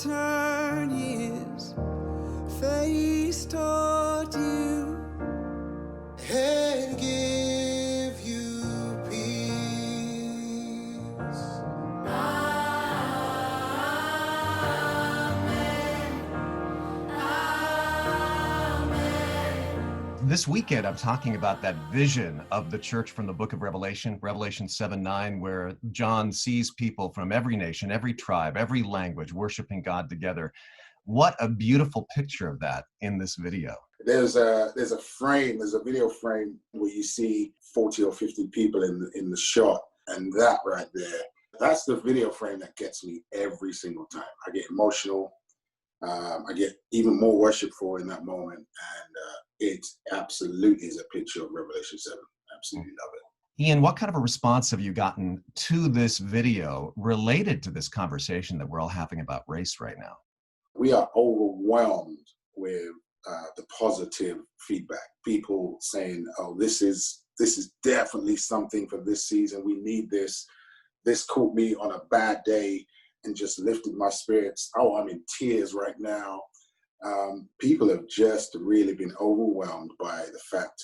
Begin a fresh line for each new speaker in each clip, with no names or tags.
turn his face toward you and give you peace.
This weekend, I'm talking about that vision of the church from the book of Revelation, Revelation 7:9, where John sees people from every nation, every tribe, every language worshiping God together. What a beautiful picture of that in this video.
There's a video frame where you see 40 or 50 people in the shot, and that right there, that's the video frame that gets me every single time. I get emotional. I get even more worshipful in that moment, and it absolutely is a picture of Revelation 7. Absolutely love it.
Ian, what kind of a response have you gotten to this video related to this conversation that we're all having about race right now?
We are overwhelmed with the positive feedback. People saying, "Oh, this is definitely something for this season. We need this. This caught me on a bad day and just lifted my spirits. Oh, I'm in tears right now." People have just really been overwhelmed by the fact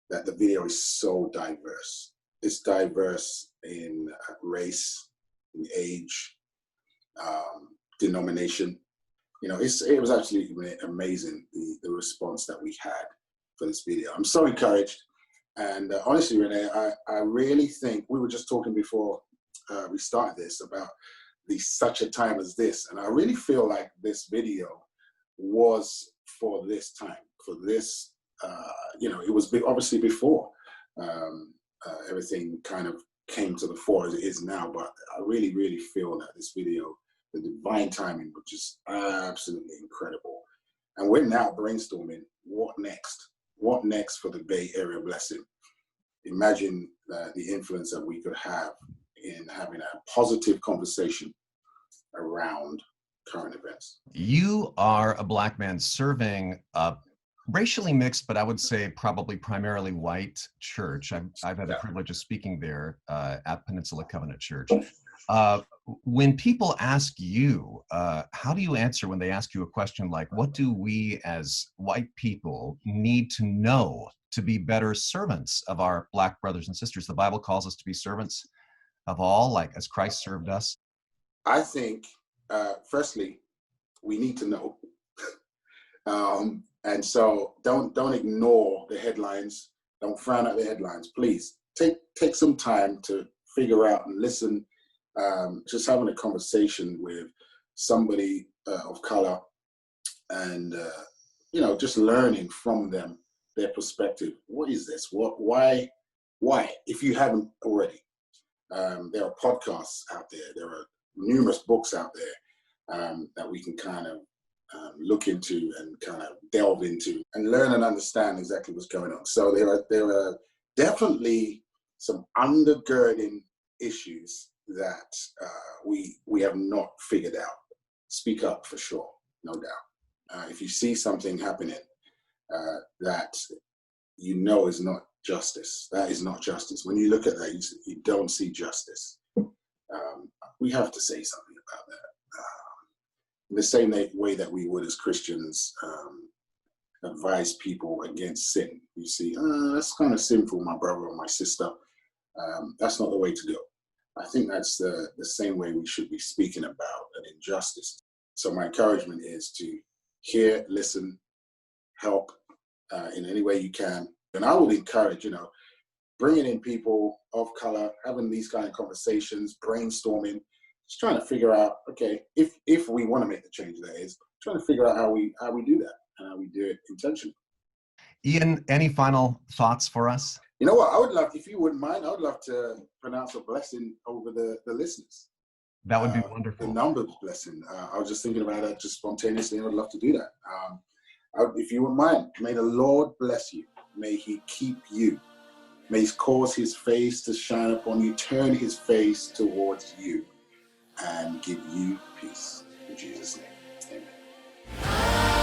that the video is so diverse. It's diverse in race, in age, denomination. You know, it was absolutely amazing, the response that we had for this video. I'm so encouraged. And honestly, Rene, I really think, we were just talking before we started this about such a time as this. And I really feel like this video was for this time, for this, it was obviously before everything kind of came to the fore as it is now. But I really, really feel that this video, the divine timing, was just absolutely incredible. And we're now brainstorming what next? What next for the Bay Area Blessing? Imagine the influence that we could have in having a positive conversation around current events.
You are a Black man serving a racially mixed, but I would say probably primarily white church. I've had the privilege of speaking there at Peninsula Covenant Church. When people ask you, how do you answer when they ask you a question like, what do we as white people need to know to be better servants of our Black brothers and sisters? The Bible calls us to be servants of all, like as Christ served us.
I think, firstly, we need to know. And so don't ignore the headlines. Don't frown at the headlines. Please take some time to figure out and listen. Just having a conversation with somebody of color, and just learning from them, their perspective. What is this? Why? If you haven't already, there are podcasts out there. There are numerous books out there that we can kind of look into and kind of delve into and learn and understand exactly what's going on. So there are definitely some undergirding issues that we have not figured out. Speak up for sure, no doubt. If you see something happening that is not justice, that is not justice. When you look at that, you don't see justice. We have to say something about that. In the same way that we would as Christians advise people against sin. You see, that's kind of sinful, my brother or my sister. That's not the way to go. I think that's the same way we should be speaking about an injustice. So my encouragement is to hear, listen, help in any way you can. And I would encourage, bringing in people of color, having these kind of conversations, brainstorming, just trying to figure out, okay, if we want to make the change, that is, trying to figure out how we do that and how we do it intentionally.
Ian, any final thoughts for us?
You know what? I would love, if you wouldn't mind, I would love to pronounce a blessing over the listeners.
That would be wonderful.
The numbers blessing. I was just thinking about it just spontaneously. I would love to do that. If you wouldn't mind, may the Lord bless you. May he keep you. May he cause his face to shine upon you, turn his face towards you, and give you peace. In Jesus' name, amen.